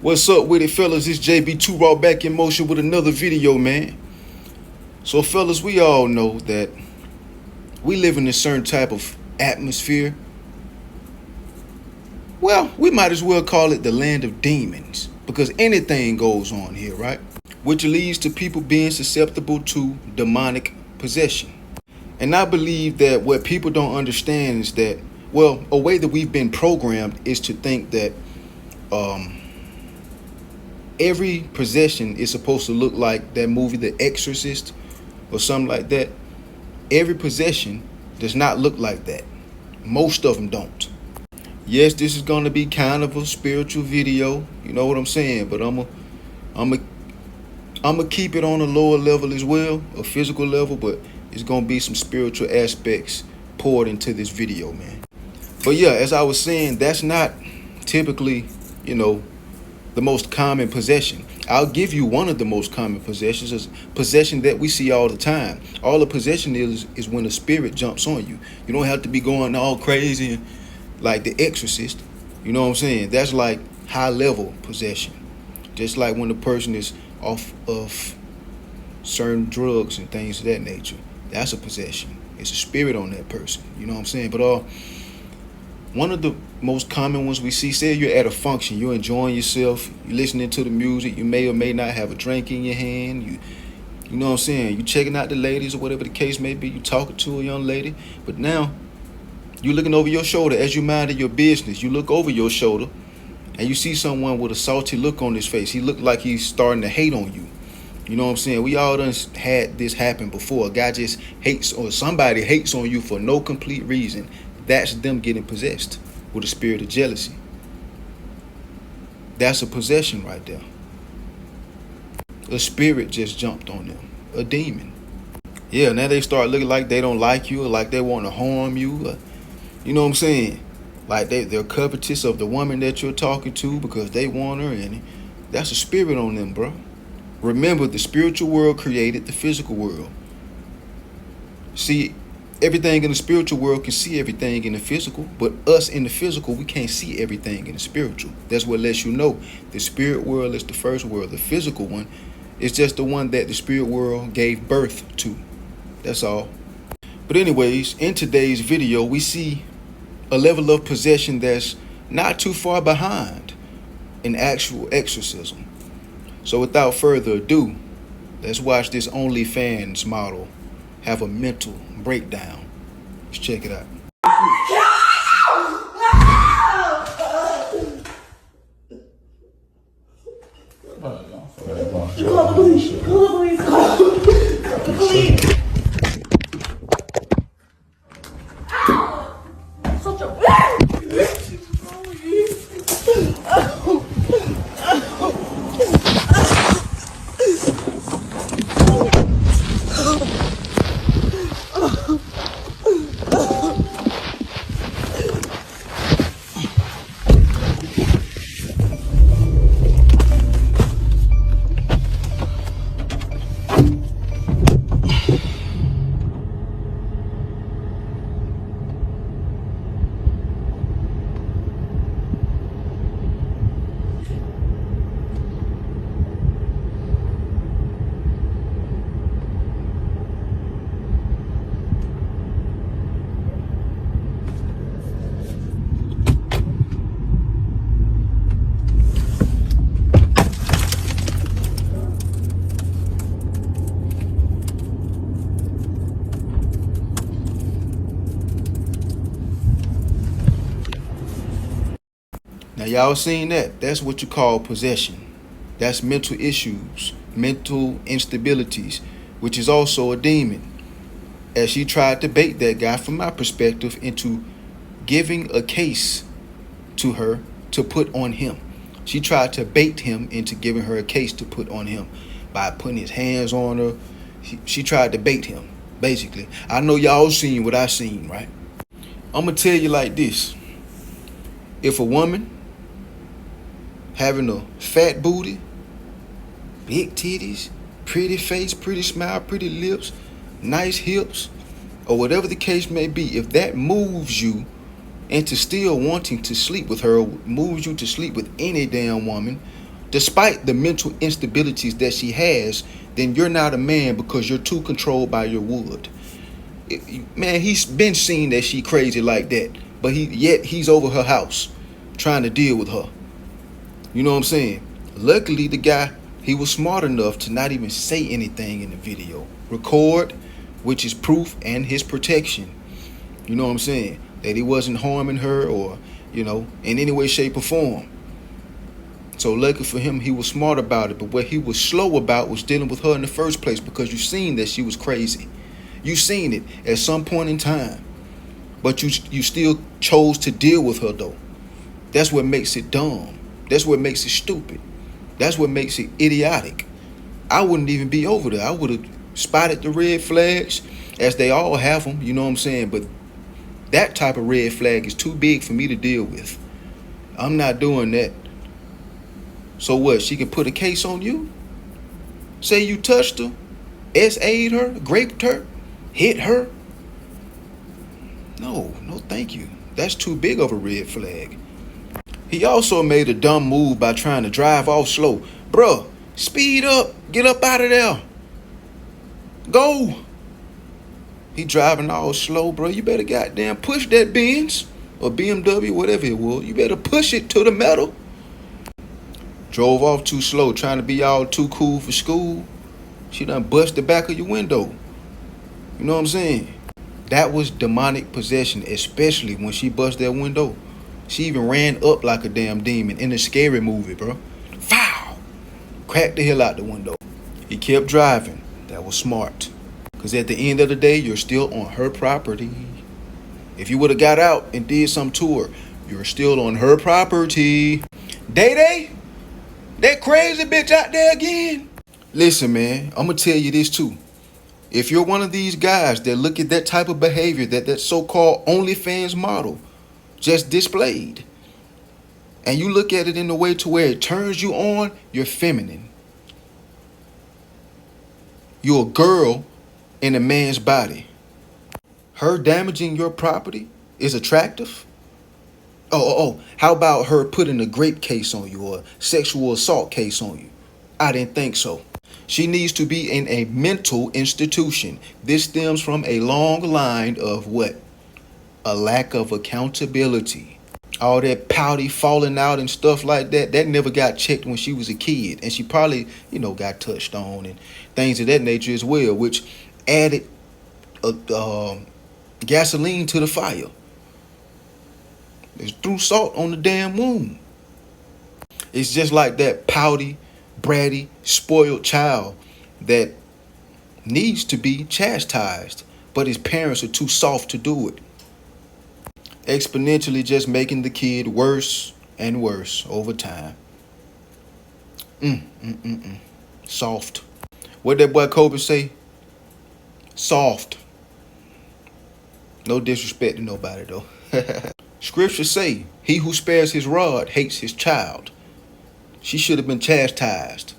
What's up with it, fellas? It's JB2 Raw back in motion with another video, man. So, fellas, we all know that we live in a certain type of atmosphere. Well, we might as well call it the land of demons because anything goes on here, right? Which leads to people being susceptible to demonic possession. And I believe that what people don't understand is that, well, a way that we've been programmed is to think that every possession is supposed to look like that movie The Exorcist or something like that. Every possession does not look like that. Most of them don't. Yes, this is going to be kind of a spiritual video, you know what I'm saying, but I'm gonna keep it on a lower level as well, a physical level, but it's going to be some spiritual aspects poured into this video, man. But yeah, as I was saying, that's not typically, the most common possession. I'll give you one of the most common possessions, is possession that we see all the time. All a possession is when a spirit jumps on you. You don't have to be going all crazy like The Exorcist. You know what I'm saying? That's like high level possession. Just like when a person is off of certain drugs and things of that nature. That's a possession. It's a spirit on that person. You know what I'm saying? But one of the most common ones we see, say you're at a function, you're enjoying yourself, you're listening to the music, you may or may not have a drink in your hand, you know what I'm saying, you checking out the ladies or whatever the case may be, you talking to a young lady, but now you're looking over your shoulder as you minding your business. You look over your shoulder and you see someone with a salty look on his face. He looked like he's starting to hate on you. You know what I'm saying? We all done had this happen before. A guy just hates, or somebody hates on you for no complete reason. That's them getting possessed with a spirit of jealousy. That's a possession right there. A spirit just jumped on them. A demon. Yeah, now they start looking like they don't like you, or like they want to harm you. You know what I'm saying? Like they're covetous of the woman that you're talking to because they want her, and that's a spirit on them, bro. Remember, the spiritual world created the physical world. See, everything in the spiritual world can see everything in the physical, but us in the physical, we can't see everything in the spiritual. That's what lets you know the spirit world is the first world. The physical one is just the one that the spirit world gave birth to. That's all. But anyways, in today's video, we see a level of possession that's not too far behind an actual exorcism. So without further ado, let's watch this OnlyFans model have a mental breakdown. Let's check it out. Call the police. Call the police. Call the police. Such a Now y'all seen that? That's what you call possession. That's mental issues, mental instabilities, which is also a demon. As she tried to bait that guy, from my perspective, into giving a case to her to put on him. She tried to bait him into giving her a case to put on him by putting his hands on her. She tried to bait him, basically. I know y'all seen what I seen, right? I'm going to tell you like this. If a woman having a fat booty, big titties, pretty face, pretty smile, pretty lips, nice hips, or whatever the case may be, if that moves you into still wanting to sleep with her, moves you to sleep with any damn woman, despite the mental instabilities that she has, then you're not a man because you're too controlled by your wood. Man, he's been seen that she crazy like that, but he's over her house trying to deal with her. You know what I'm saying? Luckily, the guy, he was smart enough to not even say anything in the video. Record, which is proof and his protection. You know what I'm saying? That he wasn't harming her or, in any way, shape, or form. So lucky for him, he was smart about it. But what he was slow about was dealing with her in the first place, because you seen that she was crazy. You seen it at some point in time. But you still chose to deal with her, though. That's what makes it dumb. That's what makes it stupid. That's what makes it idiotic. I wouldn't even be over there. I would have spotted the red flags, as they all have them, you know what I'm saying? But that type of red flag is too big for me to deal with. I'm not doing that. So what, she can put a case on you? Say you touched her, SA'd her, raped her, hit her? No, thank you. That's too big of a red flag. He also made a dumb move by trying to drive off slow. Bruh, speed up, get up out of there. Go. He driving all slow, bro. You better goddamn push that Benz or BMW, whatever it was. You better push it to the metal. Drove off too slow, trying to be all too cool for school. She done bust the back of your window. You know what I'm saying? That was demonic possession, especially when she bust that window. She even ran up like a damn demon in a scary movie, bro. Foul! Cracked the hell out the window. He kept driving. That was smart. Because at the end of the day, you're still on her property. If you would have got out and did some to her, you're still on her property. Day-Day? That crazy bitch out there again? Listen, man, I'm going to tell you this too. If you're one of these guys that look at that type of behavior that so-called OnlyFans model just displayed, and you look at it in a way to where it turns you on, you're feminine. You're a girl in a man's body. Her damaging your property is attractive? Oh, how about her putting a grape case on you or a sexual assault case on you? I didn't think so. She needs to be in a mental institution. This stems from a long line of what? A lack of accountability. All that pouty falling out and stuff like that, that never got checked when she was a kid. And she probably, got touched on and things of that nature as well, which added gasoline to the fire. They threw salt on the damn wound. It's just like that pouty, bratty, spoiled child that needs to be chastised, but his parents are too soft to do it. Exponentially just making the kid worse and worse over time. Soft. What that boy Kobe say? Soft. No disrespect to nobody though. Scriptures say, he who spares his rod hates his child. She should have been chastised.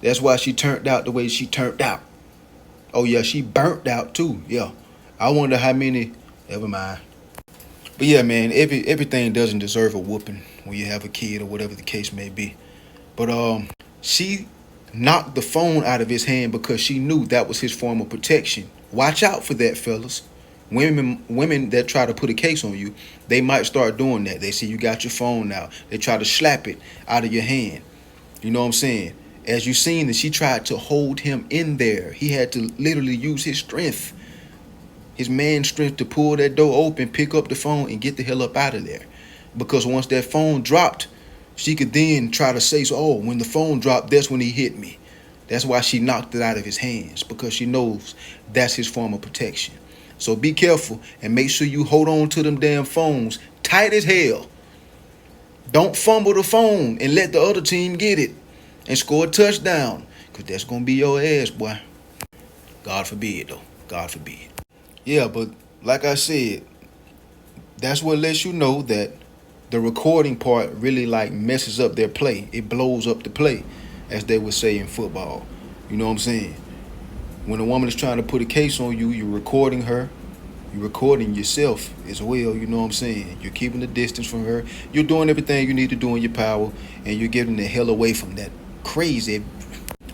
That's why she turned out the way she turned out. Oh yeah, she burnt out too. Yeah. I wonder how many, never mind. But yeah, man, everything doesn't deserve a whooping when you have a kid or whatever the case may be. But she knocked the phone out of his hand because she knew that was his form of protection. Watch out for that, fellas. Women that try to put a case on you, they might start doing that. They see you got your phone now. They try to slap it out of your hand. You know what I'm saying? As you seen that she tried to hold him in there. He had to literally use his strength. His man's strength to pull that door open, pick up the phone, and get the hell up out of there. Because once that phone dropped, she could then try to say, when the phone dropped, that's when he hit me. That's why she knocked it out of his hands, because she knows that's his form of protection. So be careful and make sure you hold on to them damn phones tight as hell. Don't fumble the phone and let the other team get it and score a touchdown, because that's going to be your ass, boy. God forbid, though. God forbid. Yeah, but like I said, that's what lets you know that the recording part really messes up their play. It blows up the play, as they would say in football. You know what I'm saying? When a woman is trying to put a case on you, you're recording her. You're recording yourself as well, you know what I'm saying? You're keeping the distance from her. You're doing everything you need to do in your power, and you're getting the hell away from that crazy.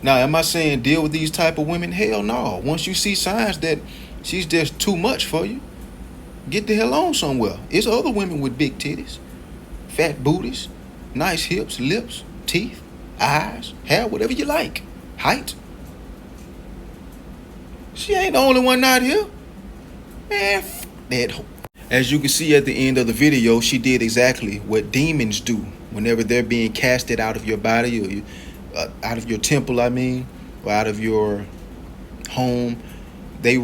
Now, am I saying deal with these type of women? Hell no. Once you see signs that she's just too much for you, get the hell on somewhere. It's other women with big titties, fat booties, nice hips, lips, teeth, eyes, hair, whatever you like. Height. She ain't the only one out here. Man, f that hoe. As you can see at the end of the video, she did exactly what demons do whenever they're being casted out of your body, or you, out of your temple, I mean, or out of your home. They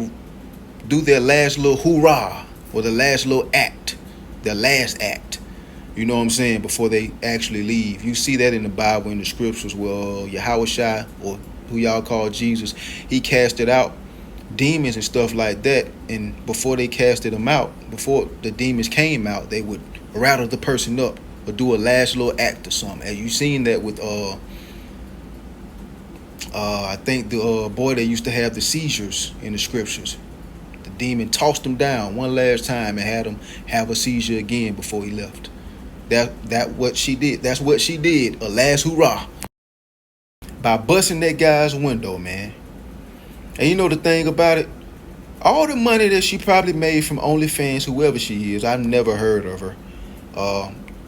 do their last little hoorah, or the last little act, their last act. You know what I'm saying? Before they actually leave. You see that in the Bible, in the scriptures, where Yahushua, or who y'all call Jesus, he casted out demons and stuff like that, and before they casted them out, before the demons came out, they would rattle the person up or do a last little act or something. As you seen that with I think the boy that used to have the seizures in the scriptures. The demon tossed him down one last time and had him have a seizure again before he left. That what she did. That's what she did. A last hoorah by busting that guy's window, man. And you know the thing about it, all the money that she probably made from OnlyFans, whoever she is, I've never heard of her.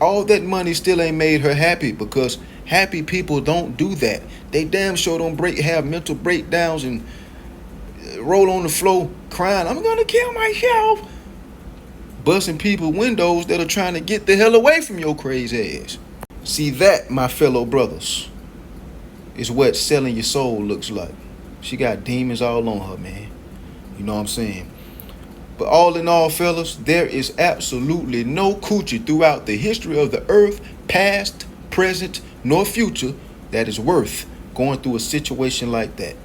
All that money still ain't made her happy, because happy people don't do that. They damn sure don't have mental breakdowns and roll on the floor crying, I'm gonna kill myself, busting people windows that are trying to get the hell away from your crazy ass. See, that, my fellow brothers, is what selling your soul looks like. She got demons all on her, man. You know what I'm saying? But all in all, fellas, there is absolutely no coochie throughout the history of the earth, past, present, nor future, that is worth going through a situation like that.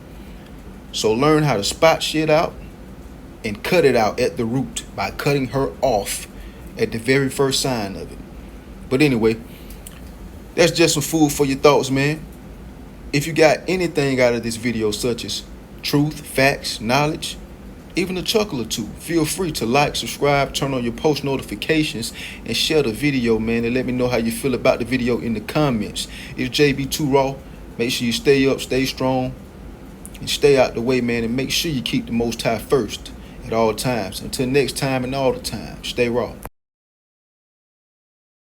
So learn how to spot shit out and cut it out at the root by cutting her off at the very first sign of it. But anyway, that's just some food for your thoughts, man. If you got anything out of this video, such as truth, facts, knowledge, even a chuckle or two, feel free to like, subscribe, turn on your post notifications, and share the video, man, and let me know how you feel about the video in the comments. It's JB2 Raw. Make sure you stay up, stay strong, and stay out the way, man, and make sure you keep the Most High first at all times. Until next time and all the time, stay raw.